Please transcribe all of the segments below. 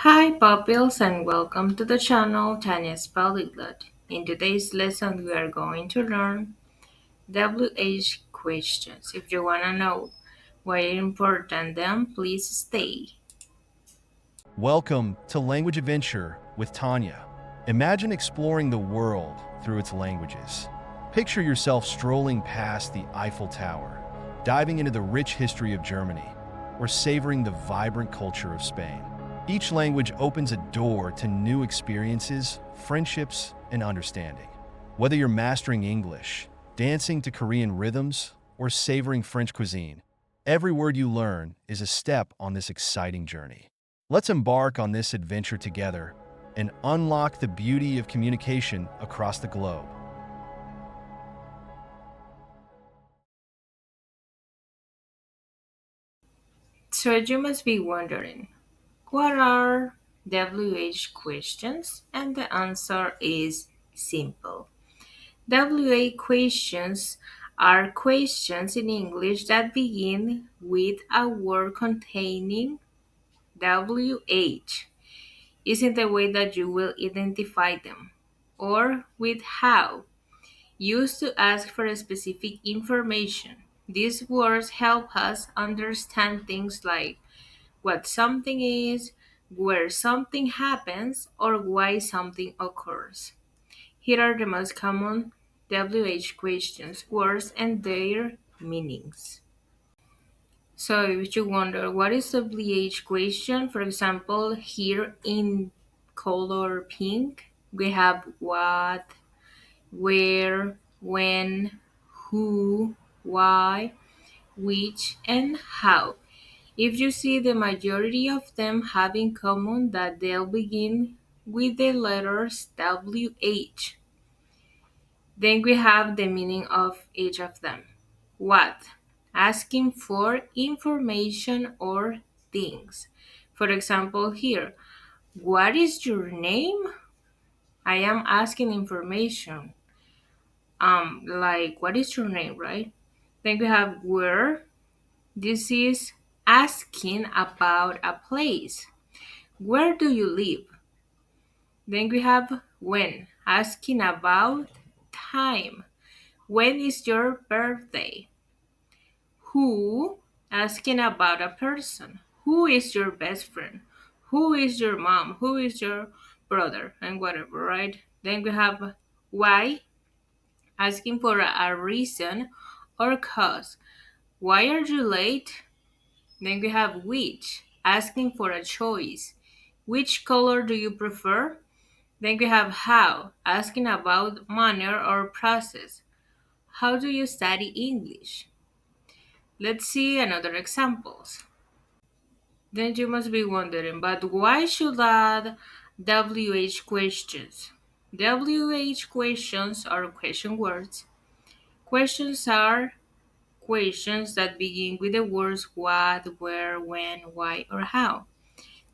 Hi pupils and welcome to the channel Tanya's Polyglot. In today's lesson we are going to learn WH questions. If you want to know why it's important then please stay. Welcome to Language Adventure with Tanya. Imagine exploring the world through its languages. Picture yourself strolling past the Eiffel Tower, diving into the rich history of Germany, or savoring the vibrant culture of Spain. Each language opens a door to new experiences, friendships, and understanding. Whether you're mastering English, dancing to Korean rhythms, or savoring French cuisine, every word you learn is a step on this exciting journey. Let's embark on this adventure together and unlock the beauty of communication across the globe. So you must be wondering, what are WH questions? And the answer is simple. WH questions are questions in English that begin with a word containing WH isn't the way that you will identify them, or with how, used to ask for specific information. These words help us understand things like what something is, where something happens, or why something occurs. Here are the most common WH questions, words, and their meanings. So if you wonder what is the BH question, for example, here in color pink, we have what, where, when, who, why, which, and how. If you see the majority of them have in common that they'll begin with the letters WH. Then we have the meaning of each of them. What? Asking for information or things. For example, here, what is your name? I am asking information. Like what is your name, right? Then we have where. This is asking about a place. Where do you live? Then we have when, asking about time. When is your birthday? Who, asking about a person. Who is your best friend? Who is your mom? Who is your brother? And whatever, right? Then we have why, asking for a reason or cause. Why are you late? Then we have which, asking for a choice. Which color do you prefer? Then we have how, asking about manner or process. How do you study English? Let's see another examples. Then you must be wondering, but why should add WH questions? WH questions are question words. Questions are questions that begin with the words what, where, when, why, or how.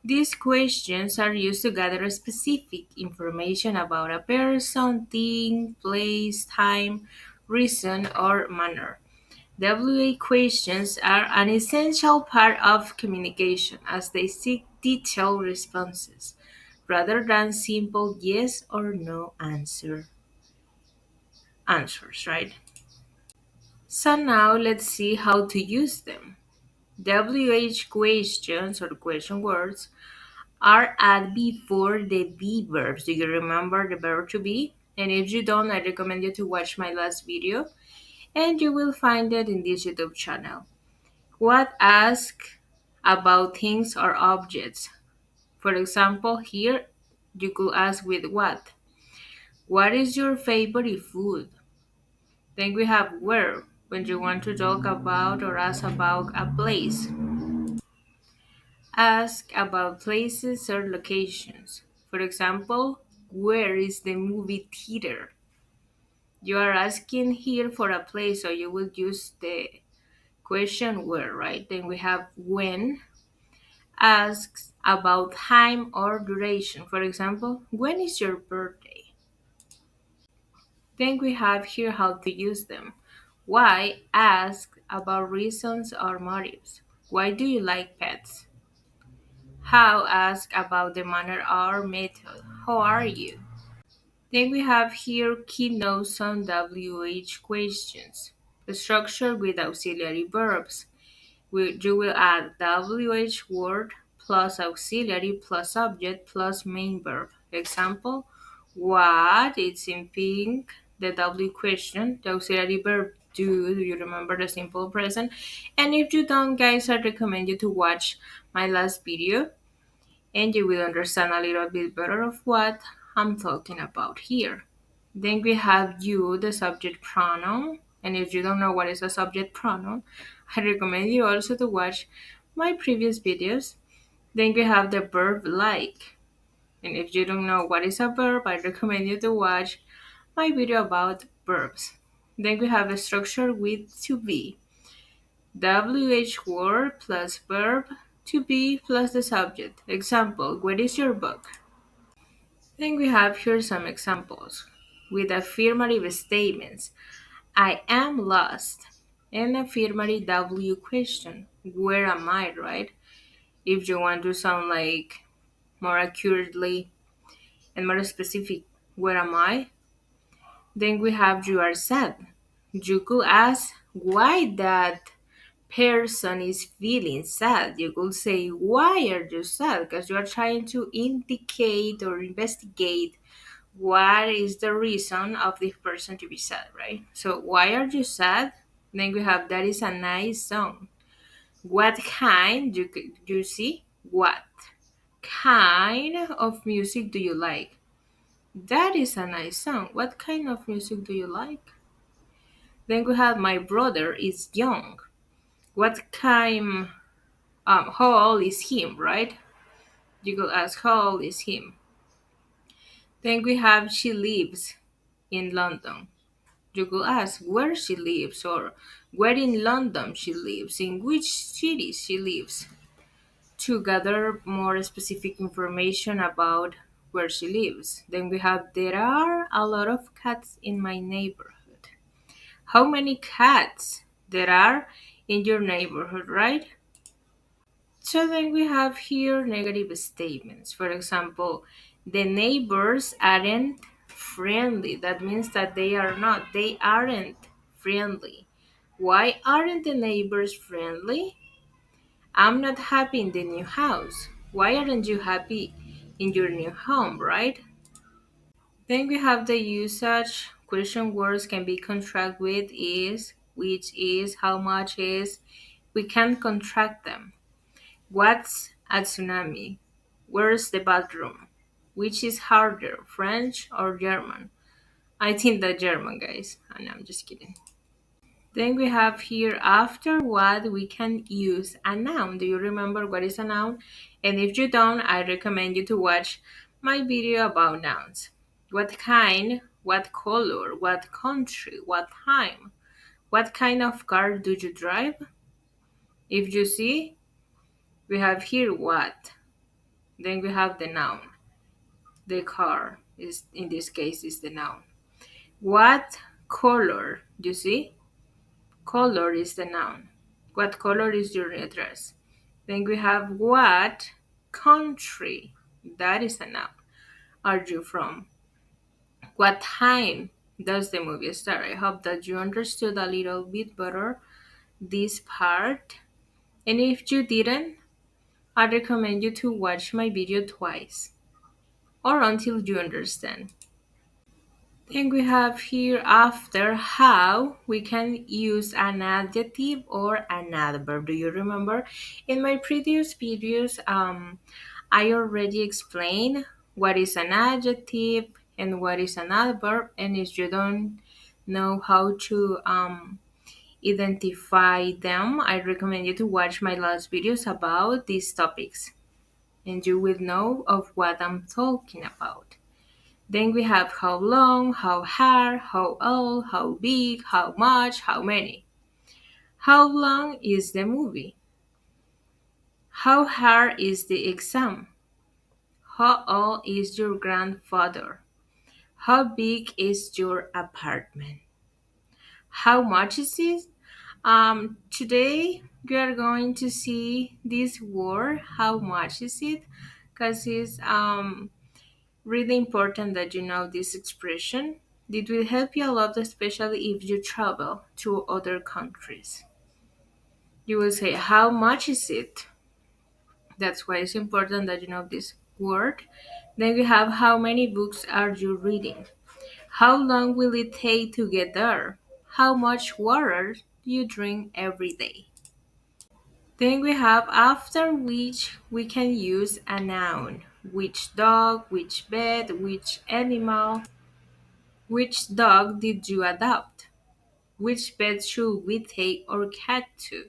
These questions are used to gather specific information about a person, thing, place, time, reason, or manner. WA questions are an essential part of communication as they seek detailed responses rather than simple yes or no answers, right? So now let's see how to use them. WH questions or question words are add before the be verbs. Do you remember the verb to be? And if you don't, I recommend you to watch my last video and you will find it in this YouTube channel. What ask about things or objects? For example, here you could ask with what? What is your favorite food? Then we have where, when you want to talk about or ask about a place. Ask about places or locations. For example, where is the movie theater? You are asking here for a place, so you will use the question where, right? Then we have when, asks about time or duration. For example, when is your birthday? Then we have here how to use them. Why, ask about reasons or motives. Why do you like pets? How ask about the manner or method. How are you? Then we have here key notes on WH questions. The structure with auxiliary verbs. You will add WH word plus auxiliary plus subject plus main verb. Example, what? It's in pink. The W question, the auxiliary verb do. Do you remember the simple present? And if you don't, guys, I recommend you to watch my last video and you will understand a little bit better of what I'm talking about here. Then we have you, the subject pronoun. And if you don't know what is a subject pronoun, I recommend you also to watch my previous videos. Then we have the verb like. And if you don't know what is a verb, I recommend you to watch my video about verbs. Then we have a structure with to be. WH word plus verb to be plus the subject. Example, where is your book? Then we have here some examples with affirmative statements. I am lost. And affirmative W question. Where am I, right? If you want to sound like more accurately and more specific, where am I? Then we have you are sad. You could ask why that person is feeling sad. You could say, why are you sad? Because you are trying to indicate or investigate what is the reason of this person to be sad, right? So, why are you sad? Then we have that is a nice song. What kind, you see? What kind of music do you like? That is a nice song. What kind of music do you like? Then we have my brother is young. What kind, how old is him, right? You could ask how old is him. Then we have she lives in London. You could ask where she lives or where in London she lives, in which city she lives, to gather more specific information about where she lives. Then we have there are a lot of cats in my neighborhood. How many cats there are in your neighborhood, right? So then we have here negative statements. For example, the neighbors aren't friendly. That means that they aren't friendly. Why aren't the neighbors friendly? I'm not happy in the new house. Why aren't you happy in your new home, right? Then we have the usage. Question words can be contract with is, which is, how much is. We can contract them. What's a tsunami? Where's the bathroom? Which is harder, French or German? I think that German, guys. And I'm just kidding. Then we have here after what we can use a noun. Do you remember what is a noun? And if you don't, I recommend you to watch my video about nouns. What kind, what color, what country, what time? What kind of car do you drive? If you see, we have here what. Then we have the noun. The car is in this case is the noun. What color? You see? Color is the noun. What color is your dress? Then we have what country? That is a noun. Are you from? What time does the movie start? I hope that you understood a little bit better this part. And if you didn't, I recommend you to watch my video twice or until you understand. Then we have here after how we can use an adjective or an adverb. Do you remember? In my previous videos, I already explained what is an adjective and what is an adverb. And if you don't know how to identify them, I recommend you to watch my last videos about these topics. And you will know of what I'm talking about. Then we have how long, how hard, how old, how big, how much, how many. How long is the movie? How hard is the exam? How old is your grandfather? How big is your apartment? How much is it? Today you are going to see this word. How much is it? Because it's really important that you know this expression. It will help you a lot, especially if you travel to other countries. You will say, how much is it? That's why it's important that you know this word. Then we have, how many books are you reading? How long will it take to get there? How much water do you drink every day? Then we have, after which we can use a noun. Which dog, which bed, which animal, which dog did you adopt? Which pet should we take our cat to?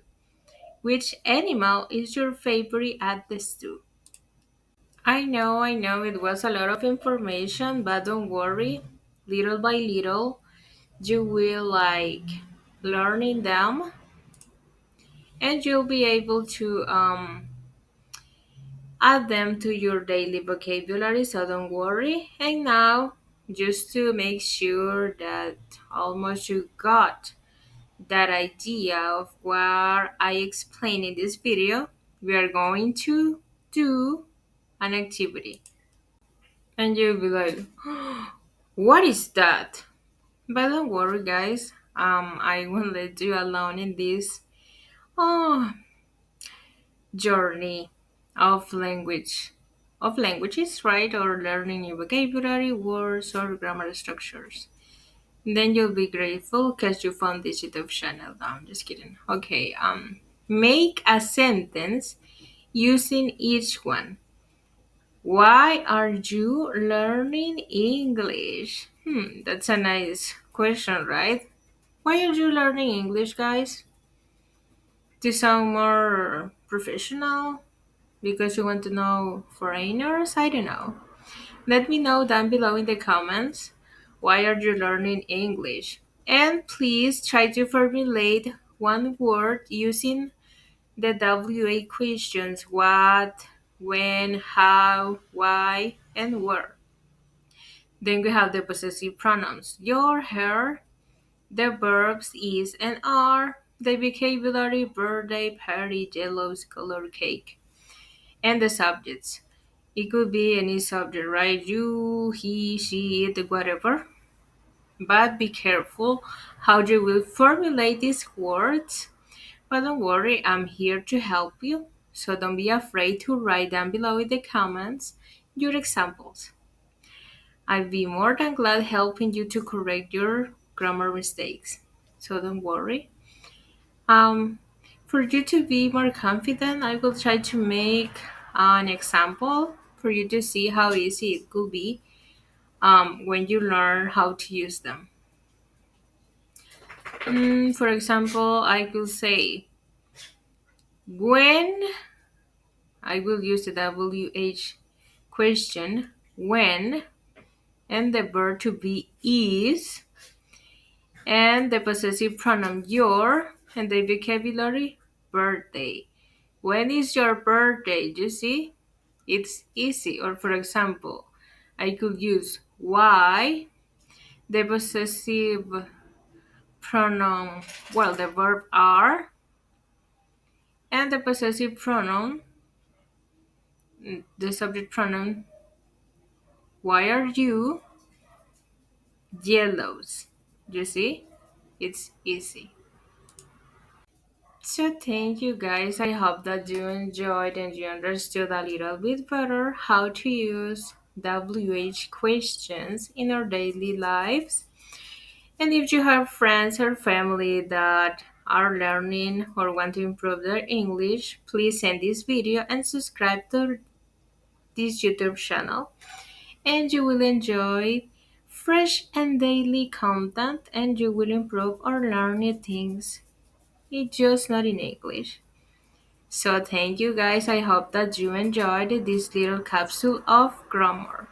Which animal is your favorite at the zoo? I know it was a lot of information, but don't worry. Little by little, you will like learning them and you'll be able to add them to your daily vocabulary, so don't worry. And now, just to make sure that almost you got that idea of what I explained in this video, we are going to do an activity. And you'll be like, what is that? But don't worry, guys. I won't let you alone in this oh, journey of languages, right? Or learning new vocabulary, words, or grammar structures. Then you'll be grateful because you found this YouTube channel. No, I'm just kidding. Okay, make a sentence using each one. Why are you learning English? That's a nice question, right? Why are you learning English, guys? To sound more professional? Because you want to know foreigners? I don't know. Let me know down below in the comments. Why are you learning English? And please try to formulate one word using the WA questions: what, when, how, why, and where. Then we have the possessive pronouns: your, her, the verbs is and are, the vocabulary: birthday, party, yellows, color, cake, and the subjects. It could be any subject, right? You, he, she, it, whatever. But be careful how you will formulate these words. But don't worry, I'm here to help you. So don't be afraid to write down below in the comments your examples. I'd be more than glad helping you to correct your grammar mistakes. So don't worry. Um, for you to be more confident, I will try to make an example for you to see how easy it could be when you learn how to use them. For example, I could say, when, I will use the WH question, when, and the verb to be is, and the possessive pronoun your, and the vocabulary birthday. When is your birthday? You see? It's easy. Or for example, I could use why, the possessive pronoun, well, the verb are, and the possessive pronoun, the subject pronoun, why are you yellows? You see? It's easy. So thank you guys. I hope that you enjoyed and you understood a little bit better how to use WH questions in our daily lives. And if you have friends or family that are learning or want to improve their English, please send this video and subscribe to this YouTube channel. And you will enjoy fresh and daily content and you will improve or learn new things. It's just not in English. So thank you guys. I hope that you enjoyed this little capsule of grammar.